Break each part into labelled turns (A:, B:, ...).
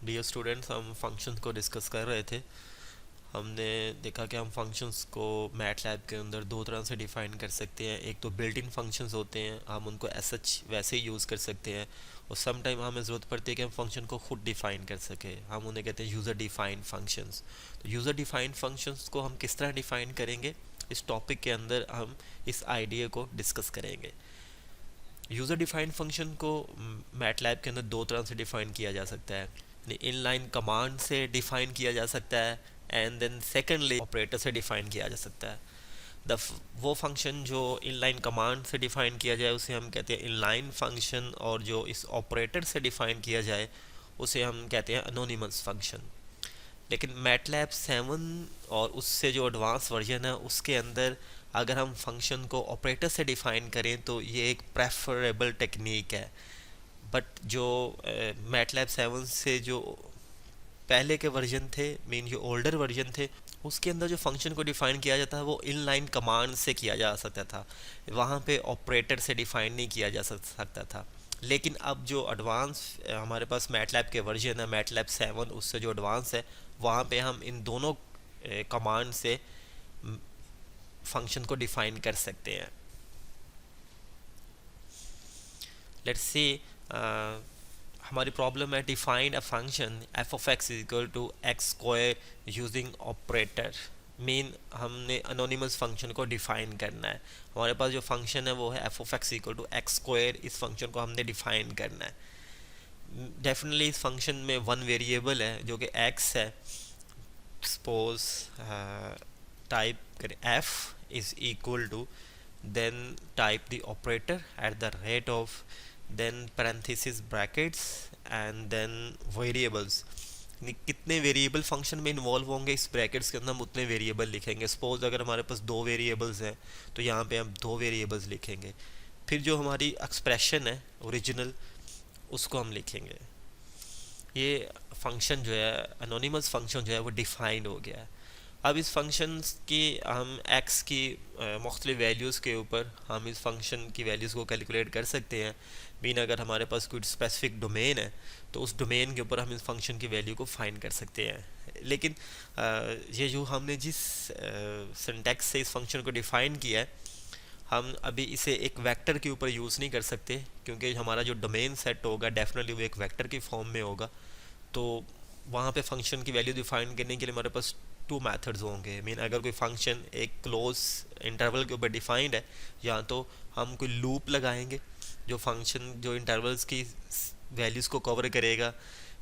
A: Dear students, हम functions को discuss कर रहे थे। हमने देखा कि हम फंक्शंस को मैटलैब के अंदर दो तरह से डिफ़ाइन कर सकते हैं। एक तो बिल्ट इन फंक्शंस होते हैं, हम उनको एज सच वैसे ही यूज़ कर सकते हैं। और सम टाइम हमें ज़रूरत पड़ती है कि हम फंक्शन को खुद डिफ़ाइन कर सकें, हम उन्हें कहते हैं यूज़र डिफ़ाइंड फंक्शंस। तो यूज़र डिफ़ाइंड फंक्शंस को हम किस तरह डिफ़ाइन करेंगे, इस टॉपिक के अंदर हम इस आइडिया को डिस्कस करेंगे। यूज़र डिफाइंड फंक्शन को मैटलैब के अंदर दो तरह से डिफ़ाइन किया जा सकता है। इनलाइन कमांड से डिफ़ाइन किया जा सकता है, एंड देन सेकेंडली ऑपरेटर से डिफ़ाइन किया जा सकता है। वो फंक्शन जो इनलाइन कमांड से डिफ़ाइन किया जाए उसे हम कहते हैं इनलाइन फंक्शन, और जो इस ऑपरेटर से डिफ़ाइन किया जाए उसे हम कहते हैं अनोनिमस फंक्शन। लेकिन मैटलैब 7 और उससे जो एडवांस वर्जन है उसके अंदर अगर हम फंक्शन को ऑपरेटर से डिफ़ाइन करें तो ये एक प्रेफरेबल टेक्निक है। बट जो मैटलैब 7 से जो पहले के वर्जन थे, मीन जो ओल्डर वर्जन थे, उसके अंदर जो फंक्शन को डिफ़ाइन किया जाता है वो इनलाइन कमांड से किया जा सकता था, वहाँ पे ऑपरेटर से डिफ़ाइन नहीं किया जा सकता था। लेकिन अब जो एडवांस हमारे पास मैटलैब के वर्जन है, मैटलैब 7 उससे जो एडवांस है, वहाँ पे हम इन दोनों कमांड से फंक्शन को डिफ़ाइन कर सकते हैं। लेट्स सी, हमारी प्रॉब्लम है define a function f of x is equal to x square using operator. Mean हमने अनोनिमस फंक्शन को डिफाइन करना है। हमारे पास जो फंक्शन है वो है f of x equal to x square. इस फंक्शन को हमने डिफाइन करना है। डेफिनेटली इस फंक्शन में वन वेरिएबल है जो कि एक्स है। सपोज टाइप करें f is equal to, then type the operator at the rate of, then parenthesis brackets and then variables। कितने वेरिएबल फंक्शन में इन्वॉल्व होंगे इस ब्रैकेट्स के अंदर हम उतने वेरिएबल लिखेंगे। सपोज अगर हमारे पास दो वेरिएबल्स हैं तो यहाँ पे हम दो वेरिएबल्स लिखेंगे। फिर जो हमारी एक्सप्रेशन है ओरिजिनल उसको हम लिखेंगे। ये फंक्शन जो है अनोनिमस फंक्शन जो है वो डिफाइंड हो गया है। अब इस फंक्शन की हम x की मुख्तलिफ वैल्यूज़ के ऊपर हम इस फंक्शन की वैल्यूज़ को कैलकुलेट कर सकते हैं। मीन अगर हमारे पास कोई स्पेसिफिक डोमेन है तो उस डोमेन के ऊपर हम इस फंक्शन की वैल्यू को फाइंड कर सकते हैं। लेकिन ये जो हमने जिस सिंटैक्स से इस फंक्शन को डिफ़ाइन किया है, हम अभी इसे एक वेक्टर के ऊपर यूज़ नहीं कर सकते, क्योंकि हमारा जो डोमेन सेट होगा डेफिनेटली वो एक वेक्टर की फॉर्म में होगा। तो वहाँ पे फंक्शन की वैल्यू डिफाइन करने के लिए हमारे पास टू मेथड्स होंगे। मीन अगर कोई फंक्शन एक क्लोज इंटरवल के ऊपर डिफाइंड है, या तो हम कोई लूप लगाएंगे जो फंक्शन जो इंटरवल्स की वैल्यूज़ को कवर करेगा,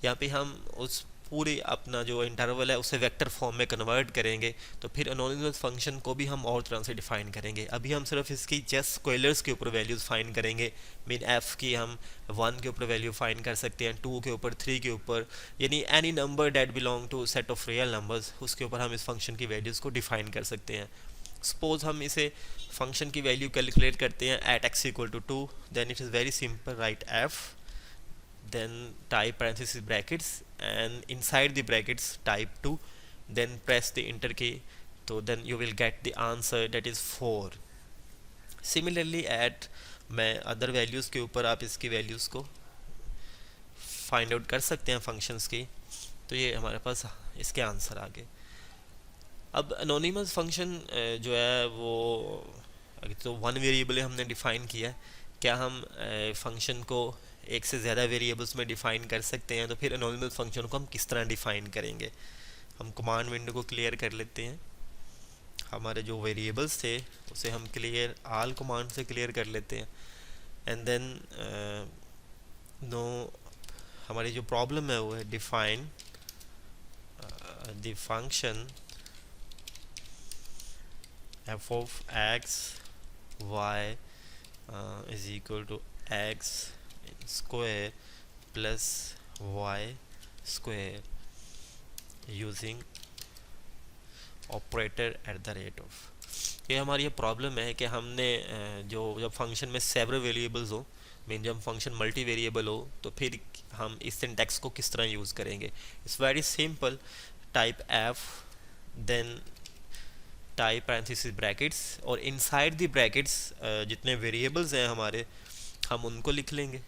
A: या फिर हम उस पूरे अपना जो इंटरवल है उसे वेक्टर फॉर्म में कन्वर्ट करेंगे। तो फिर अनोनिमस फंक्शन को भी हम और तरह से डिफाइन करेंगे। अभी हम सिर्फ इसकी जस्ट स्क्वेलर्स के ऊपर वैल्यूज़ फाइन करेंगे। मीन एफ की हम 1 के ऊपर वैल्यू फाइन कर सकते हैं, 2 के ऊपर, 3 के ऊपर, यानी any number that belong to set of real numbers, उसके ऊपर हम इस फंक्शन की वैल्यूज़ को डिफाइन कर सकते हैं। सपोज हम इसे फंक्शन की वैल्यू कैलकुलेट करते हैं at x equal to 2, then it is very simple, right f, then type parenthesis brackets and inside the brackets type 2, then press the enter key, so then you will get the answer, that is 4। similarly at मैं other values के ऊपर आप इसकी values को find out कर सकते हैं functions की। तो ये हमारे पास इसके आंसर आ गए। अब अनोनिमस फंक्शन जो है वो तो वन वेरिएबल हमने डिफ़ाइन किया है। क्या हम फंक्शन को एक से ज़्यादा वेरिएबल्स में डिफ़ाइन कर सकते हैं? तो फिर अनोनिमस फंक्शन को हम किस तरह डिफ़ाइन करेंगे? हम कमांड विंडो को क्लियर कर लेते हैं। हमारे जो वेरिएबल्स थे उसे हम क्लियर आल कमांड से क्लियर कर लेते हैं। एंड देन नो, हमारी जो प्रॉब्लम है वो है define the function f of x y is equal to x square plus y square using operator at the rate of. ये हमारी ये प्रॉब्लम है कि हमने जो जब फंक्शन में सेवरल वेरिएबल्स हो, मीन जब फंक्शन मल्टी वेरिएबल हो, तो फिर हम इस सिंटैक्स को किस तरह यूज़ करेंगे। It's very simple, type f, then type parenthesis brackets, और इनसाइड द ब्रैकेट्स जितने वेरिएबल्स हैं हमारे हम उनको लिख लेंगे,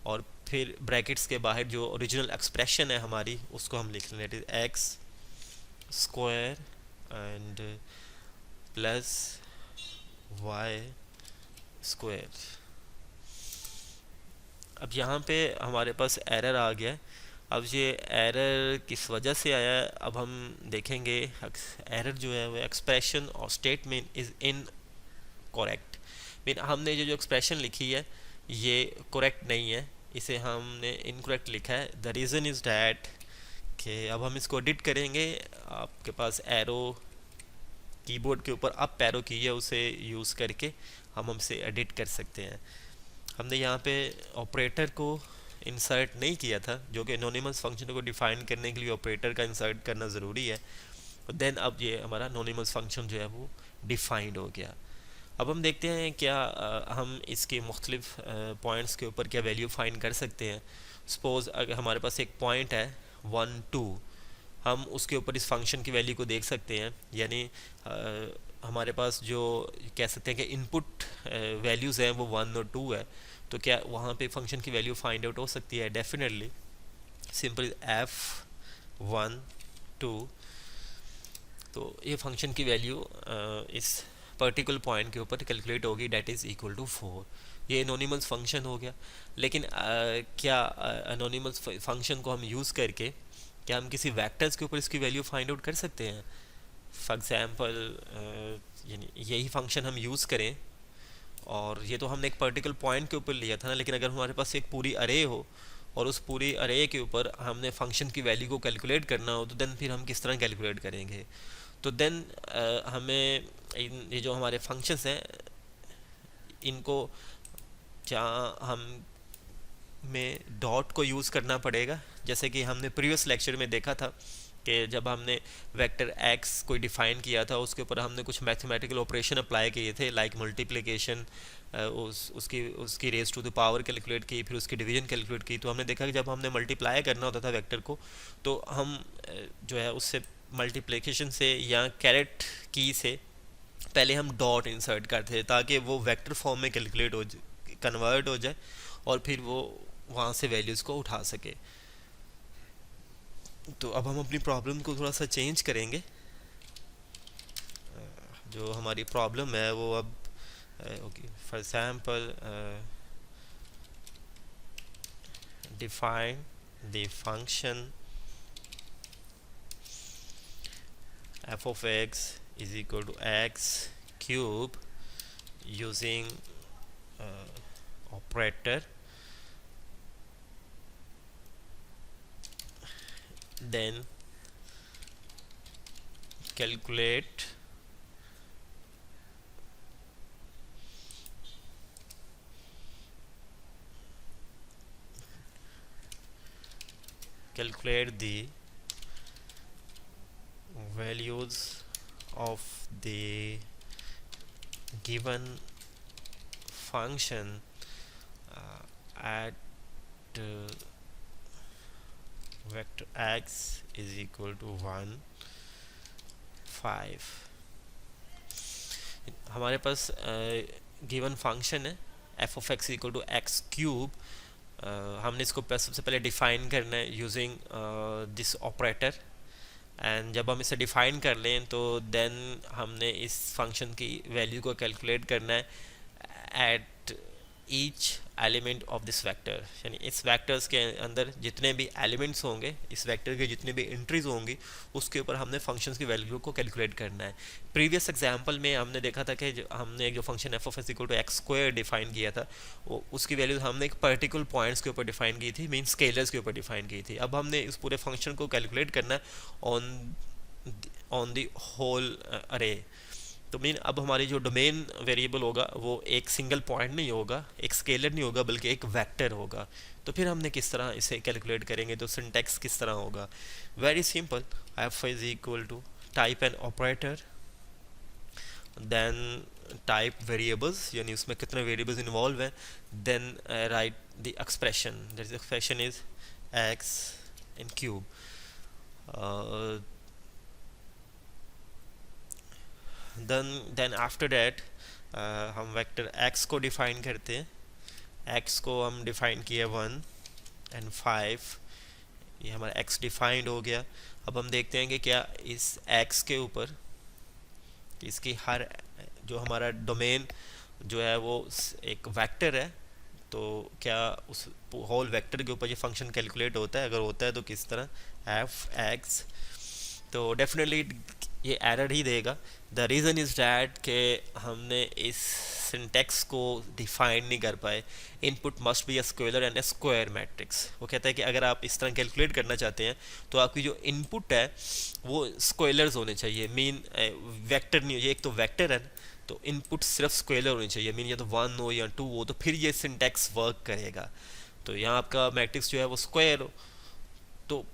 A: और फिर ब्रैकेट्स के बाहर जो ओरिजिनल एक्सप्रेशन है हमारी उसको हम लिख लें, it is x square and plus y square. अब यहाँ पे हमारे पास एरर आ गया है। अब ये एरर किस वजह से आया है अब हम देखेंगे। एरर जो है वो एक्सप्रेशन और statement is in correct, mean हमने जो एक्सप्रेशन लिखी है ये करेक्ट नहीं है, इसे हमने इनकरेक्ट लिखा है। द रीज़न इज़ डैट कि अब हम इसको एडिट करेंगे। आपके पास एरो कीबोर्ड के ऊपर अप एरो की है, उसे यूज़ करके हम हमसे एडिट कर सकते हैं। हमने यहाँ पे ऑपरेटर को इंसर्ट नहीं किया था, जो कि एनोनिमस फंक्शन को डिफाइन करने के लिए ऑपरेटर का इंसर्ट करना ज़रूरी है। देन अब ये हमारा एनोनिमस फंक्शन जो है वो डिफाइंड हो गया। अब हम देखते हैं क्या हम इसके मुख्तलिफ पॉइंट्स के ऊपर क्या वैल्यू फाइंड कर सकते हैं। सपोज़ अगर हमारे पास एक पॉइंट है 1 2, हम उसके ऊपर इस फंक्शन की वैल्यू को देख सकते हैं। यानी हमारे पास जो कह सकते हैं कि इनपुट वैल्यूज़ हैं वो 1 और 2 है, तो क्या वहाँ पे फंक्शन की वैल्यू फाइंड आउट हो सकती है? डेफिनेटली। सिंपल f1 2, तो ये फंक्शन की वैल्यू इस पर्टिकुलर पॉइंट के ऊपर कैलकुलेट होगी, डेट इज़ इक्वल टू 4। ये एनोनिमस फंक्शन हो गया। लेकिन क्या एनोनिमस फंक्शन को हम यूज़ करके क्या हम किसी वेक्टर्स के ऊपर इसकी वैल्यू फाइंड आउट कर सकते हैं? फॉर एग्ज़ाम्पल यानी यही फंक्शन हम यूज़ करें, और ये तो हमने एक पर्टिकुलर पॉइंट के ऊपर लिया था ना, लेकिन अगर हमारे पास एक पूरी अरे हो और उस पूरी अरे के ऊपर हमने फंक्शन की वैल्यू को कैलकुलेट करना हो, तो देन फिर हम किस तरह कैलकुलेट करेंगे? तो देन हमें ये जो हमारे फंक्शंस हैं इनको जहाँ हम में डॉट को यूज़ करना पड़ेगा। जैसे कि हमने प्रीवियस लेक्चर में देखा था कि जब हमने वेक्टर एक्स को डिफ़ाइन किया था उसके ऊपर हमने कुछ मैथमेटिकल ऑपरेशन अप्लाई किए थे, लाइक मल्टीप्लिकेशन, उसकी raise to the power calculate की, फिर उसकी डिवीजन कैलकुलेट की। तो हमने देखा कि जब हमने मल्टीप्लाई करना होता था वेक्टर को, तो हम जो है उससे मल्टीप्लिकेशन से या कैरेट की से पहले हम डॉट इंसर्ट करते थे ताकि वो वेक्टर फॉर्म में कैलकुलेट हो कन्वर्ट हो जाए और फिर वो वहाँ से वैल्यूज़ को उठा सके। तो अब हम अपनी प्रॉब्लम को थोड़ा सा चेंज करेंगे। जो हमारी प्रॉब्लम है वो अब okay, for example define the function f of x is equal to x cube using operator, then calculate the values of the given function at vector x is equal to 1 5। हमारे पास given function है f of x equal to x cube. हमने इसको सबसे पहले define करना है using this operator, and जब हम इसे डिफ़ाइन कर लें तो देन हमने इस फंक्शन की वैल्यू को कैलकुलेट करना है at each element of this vector. यानी इस वेक्टर्स के अंदर जितने भी एलिमेंट्स होंगे, इस वेक्टर के जितने भी एंट्रीज होंगी, उसके ऊपर हमने फंक्शंस की वैल्यू को कैलकुलेट करना है। प्रीवियस एग्जांपल में हमने देखा था कि हमने एक जो function f of s equal to x square define किया था, वो उसकी वैल्यू हमने एक पर्टिकुलर पॉइंट्स के ऊपर डिफाइन की थी, मीन स्केलर्स के ऊपर डिफाइन की थी। अब हमने इस पूरे फंक्शन को कैलकुलेट करना है ऑन द होल अरे। तो मीन अब हमारी जो डोमेन वेरिएबल होगा वो एक सिंगल पॉइंट नहीं होगा, एक स्केलर नहीं होगा, बल्कि एक वेक्टर होगा। तो फिर हमने किस तरह इसे कैलकुलेट करेंगे, तो सिंटैक्स किस तरह होगा? Very simple, f is equal to type an operator, then type variables, यानी उसमें कितने वेरिएबल्स इन्वॉल्व हैं, then write the expression, that expression is x in cube. then after that हम वेक्टर x को डिफाइन करते हैं। x को हम डिफाइन किया 1, एंड 5, ये हमारा x डिफाइंड हो गया। अब हम देखते हैं कि क्या इस x के ऊपर इसकी हर जो हमारा डोमेन जो है वो एक वेक्टर है, तो क्या उस होल वेक्टर के ऊपर ये फंक्शन कैलकुलेट होता है, अगर होता है तो किस तरह एफ एक्स। तो डेफिनेटली ये एरर ही देगा। द रीज़न इज़ डैट कि हमने इस सिंटेक्स को डिफाइन नहीं कर पाए। Input must be a scalar and a square matrix. वो कहता है कि अगर आप इस तरह कैलकुलेट करना चाहते हैं तो आपकी जो इनपुट है वो स्क्वेलर्स होने चाहिए, मीन वेक्टर नहीं। ये एक तो वेक्टर है ना, तो इनपुट सिर्फ स्क्वेलर होनी चाहिए, मीन या तो 1 हो या 2 हो, तो फिर ये सिंटेक्स वर्क करेगा। तो यहाँ आपका मैट्रिक्स जो है वो स्क्वायर हो, तो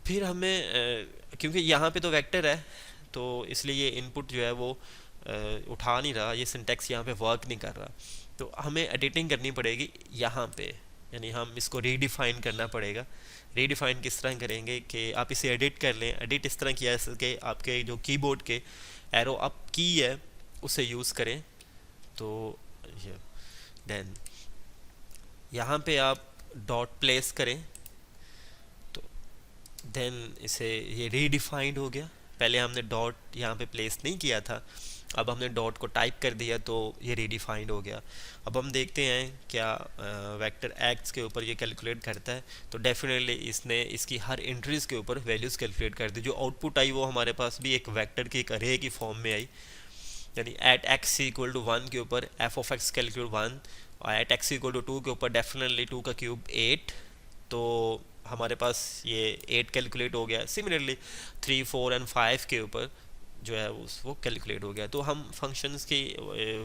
A: फिर हमें क्योंकि यहाँ पे तो वेक्टर है तो इसलिए ये इनपुट जो है वो उठा नहीं रहा, ये सिंटेक्स यहाँ पे वर्क नहीं कर रहा। तो हमें एडिटिंग करनी पड़ेगी यहाँ पे, यानी हम इसको रीडिफाइन करना पड़ेगा। रीडिफाइन किस तरह करेंगे कि आप इसे एडिट कर लें। एडिट इस तरह किया कि आपके जो कीबोर्ड के एरो अप की है उसे यूज़ करें। तो देन यहाँ पे आप डॉट प्लेस करें, तो देन इसे ये रीडिफाइंड हो गया। पहले हमने डॉट यहाँ पे प्लेस नहीं किया था, अब हमने डॉट को टाइप कर दिया तो ये रीडिफाइंड हो गया। अब हम देखते हैं क्या वेक्टर एक्स के ऊपर ये कैलकुलेट करता है। तो डेफिनेटली इसने इसकी हर एंट्रीज के ऊपर वैल्यूज़ कैलकुलेट कर दी। जो आउटपुट आई वो हमारे पास भी एक वेक्टर की एक अरे की फॉर्म में आई, यानी एट एक्स इक्वल टू 1 के ऊपर एफ ऑफ एक्स कैलकुलेट 1, और एट एक्स इक्वल टू 2 के ऊपर डेफिनेटली 2 का क्यूब 8, तो हमारे पास ये 8 कैलकुलेट हो गया। सिमिलरली 3, 4 एंड 5 के ऊपर जो है वो कैलकुलेट हो गया। तो हम फंक्शंस की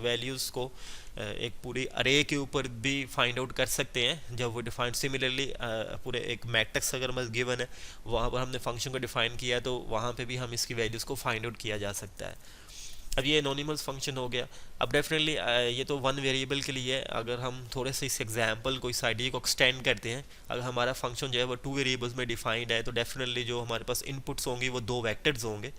A: वैल्यूज़ को एक पूरी अरे के ऊपर भी फाइंड आउट कर सकते हैं जब वो डिफाइन। सिमिलरली पूरे एक मैट्रिक्स अगर हमारे गिवन है, वहाँ पर हमने फंक्शन को डिफाइन किया तो वहाँ पे भी हम इसकी वैल्यूज़ को फाइंड आउट किया जा सकता है। अब ये एनोनिमस फंक्शन हो गया। अब डेफिनेटली ये तो वन वेरिएबल के लिए है। अगर हम थोड़े से इस एग्जांपल को, इस आइडिया को एक्सटेंड करते हैं, अगर हमारा फंक्शन जो है वो 2 वेरिएबल्स में डिफाइंड है, तो डेफिनेटली जो हमारे पास इनपुट्स होंगे वो 2 वेक्टर्स होंगे।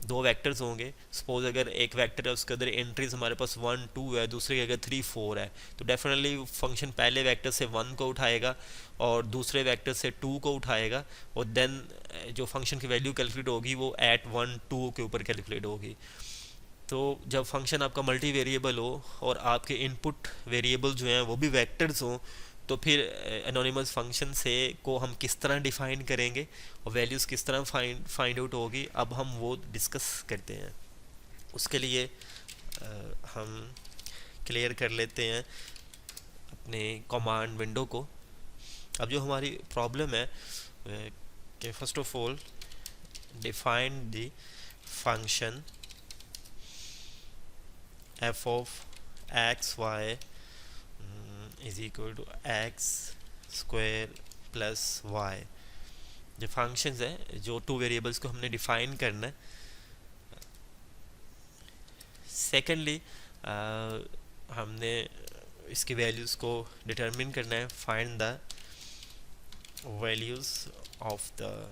A: 2 वेक्टर्स होंगे। सपोज अगर एक वेक्टर है उसके अंदर एंट्रीज हमारे पास 1, 2 है, दूसरे की अगर 3, 4 है, तो डेफिनेटली फंक्शन पहले वेक्टर से 1 को उठाएगा और दूसरे वेक्टर से 2 को उठाएगा, और देन जो फंक्शन की वैल्यू कैलकुलेट होगी वो एट 1, 2 के ऊपर कैलकुलेट होगी। तो जब फंक्शन आपका मल्टी वेरिएबल हो और आपके इनपुट वेरिएबल जो हैं वो भी वेक्टर्स हों, तो फिर एनोनिमस फंक्शन से को हम किस तरह डिफाइन करेंगे और वैल्यूज़ किस तरह फाइंड आउट होगी, अब हम वो डिस्कस करते हैं। उसके लिए हम क्लियर कर लेते हैं अपने कमांड विंडो को। अब जो हमारी प्रॉब्लम है कि first of all define the function f of x y is equal to x square plus y। जो फंक्शंस है, जो 2 वेरिएबल्स को हमने डिफाइन करना है। सेकेंडली हमने इसकी वैल्यूज़ को डिटरमिन करना है। Find the values of the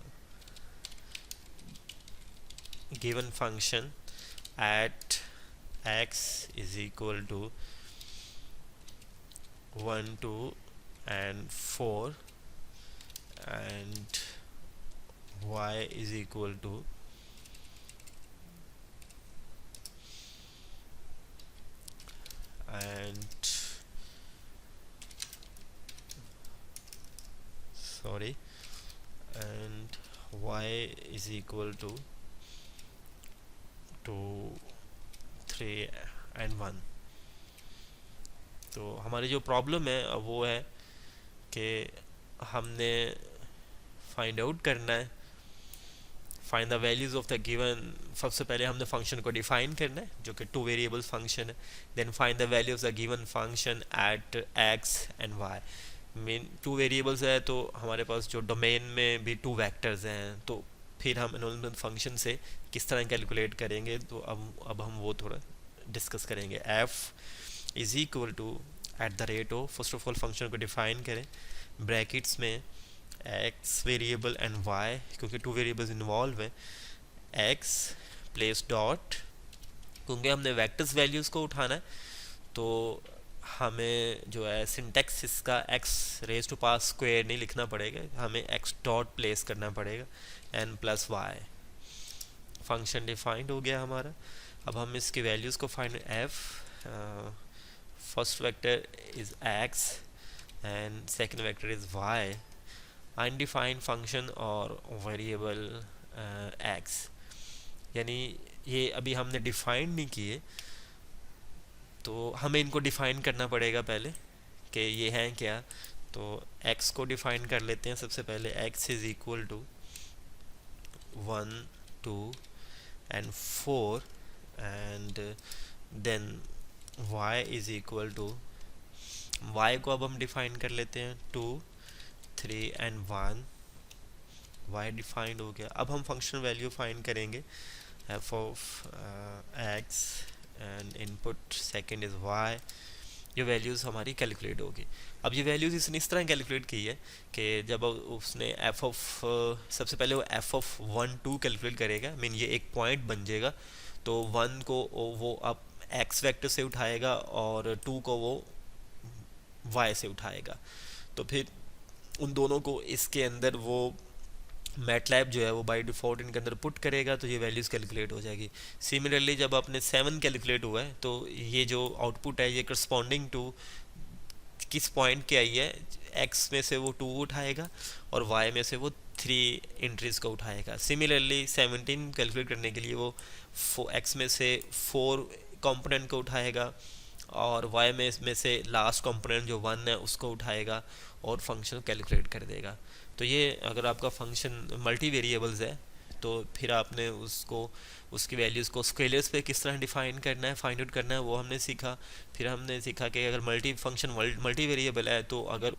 A: given function eight x is equal to 1, 2 and 4 and y is equal to and sorry and y is equal to 2, 3 and 1। तो हमारी जो प्रॉब्लम है वो है कि हमने फाइंड आउट करना है, find the values of the given. सबसे पहले हमने फंक्शन को डिफाइन करना है जो कि 2 वेरिएबल्स फंक्शन है। Then find the value of the given function at x and y. Mean 2 variables है तो हमारे पास जो डोमेन में भी 2 वेक्टर्स हैं, तो फिर हम एनोनिमस फंक्शन से किस तरह कैलकुलेट करेंगे, तो अब हम वो थोड़ा डिस्कस करेंगे। f is equal to at the rate of, first of all function को डिफाइन करें ब्रैकेट्स में x वेरिएबल एंड y, क्योंकि 2 वेरिएबल्स इन्वॉल्व हैं, x प्लेस डॉट, क्योंकि हमने वेक्टर्स वैल्यूज़ को उठाना है तो हमें जो है सिंटेक्स इसका x raise to power square नहीं लिखना पड़ेगा, हमें एक्स डॉट प्लेस करना पड़ेगा n plus y. Function defined हो गया हमारा। अब हम इसकी वैल्यूज़ को find f first vector is x and second vector is y. Undefined function और वेरिएबल एक्स, यानी ये अभी हमने डिफाइन नहीं किए, तो हमें इनको डिफाइन करना पड़ेगा पहले कि ये हैं क्या। तो x को डिफाइन कर लेते हैं सबसे पहले। x is equal to 1 2 and 4 and then y is equal to, y को अब हम डिफाइन कर लेते हैं 2 3 एंड 1। y डिफाइंड हो गया। अब हम फंक्शन वैल्यू फाइंड करेंगे f of x and input second is y। ये वैल्यूज़ हमारी कैलकुलेट होगी। अब ये वैल्यूज़ इसने इस तरह कैलकुलेट की है कि जब उसने एफ ऑफ सबसे पहले वो एफ ऑफ 1 2 कैलकुलेट करेगा, मीन ये एक पॉइंट बन जाएगा, तो 1 को वो अब एक्स वेक्टर से उठाएगा और 2 को वो वाई से उठाएगा। तो फिर उन दोनों को इसके अंदर वो मैटलैब जो है वो बाय डिफ़ॉल्ट इनके अंदर पुट करेगा, तो ये वैल्यूज़ कैलकुलेट हो जाएगी। सिमिलरली जब आपने 7 कैलकुलेट हुआ है, तो ये जो आउटपुट है ये करस्पॉन्डिंग टू किस पॉइंट के आई है, एक्स में से वो 2 उठाएगा और वाई में से वो 3 एंट्रीज को उठाएगा। सिमिलरली 17 कैलकुलेट करने के लिए वो एक्स में से 4 कंपोनेंट को उठाएगा और वाई में से लास्ट कंपोनेंट जो 1 है उसको उठाएगा और फंक्शन कैलकुलेट कर देगा। तो ये अगर आपका फंक्शन मल्टी वेरिएबल्स है तो फिर आपने उसको उसकी वैल्यूज़ को स्केलर्स पे किस तरह डिफाइन करना है, फाइंड आउट करना है, वो हमने सीखा। फिर हमने सीखा कि अगर मल्टी फंक्शन मल्टी वेरिएबल है तो अगर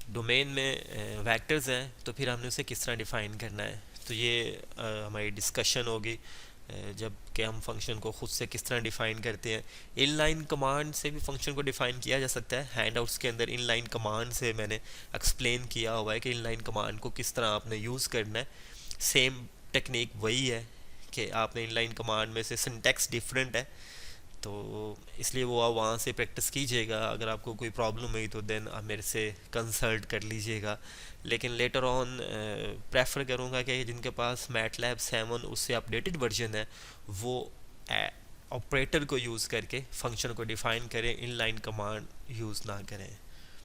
A: डोमेन में वेक्टर्स हैं तो फिर हमने उसे किस तरह डिफाइन करना है। तो ये हमारी डिस्कशन होगी जब कि हम फंक्शन को ख़ुद से किस तरह डिफ़ाइन करते हैं। इनलाइन कमांड से भी फंक्शन को डिफ़ाइन किया जा सकता है। हैंडआउट्स के अंदर इनलाइन कमांड से मैंने एक्सप्लेन किया हुआ है कि इनलाइन कमांड को किस तरह आपने यूज़ करना है। सेम टेक्निक वही है कि आपने इनलाइन कमांड में से सिंटैक्स डिफरेंट है, तो इसलिए वो आप वहाँ से प्रैक्टिस कीजिएगा। अगर आपको कोई प्रॉब्लम हुई तो देन आप मेरे से कंसल्ट कर लीजिएगा। लेकिन लेटर ऑन प्रेफर करूँगा कि जिनके पास मैटलैब 7 उससे अपडेटेड वर्जन है वो ऑपरेटर को यूज़ करके फंक्शन को डिफ़ाइन करें, इनलाइन कमांड यूज़ ना करें।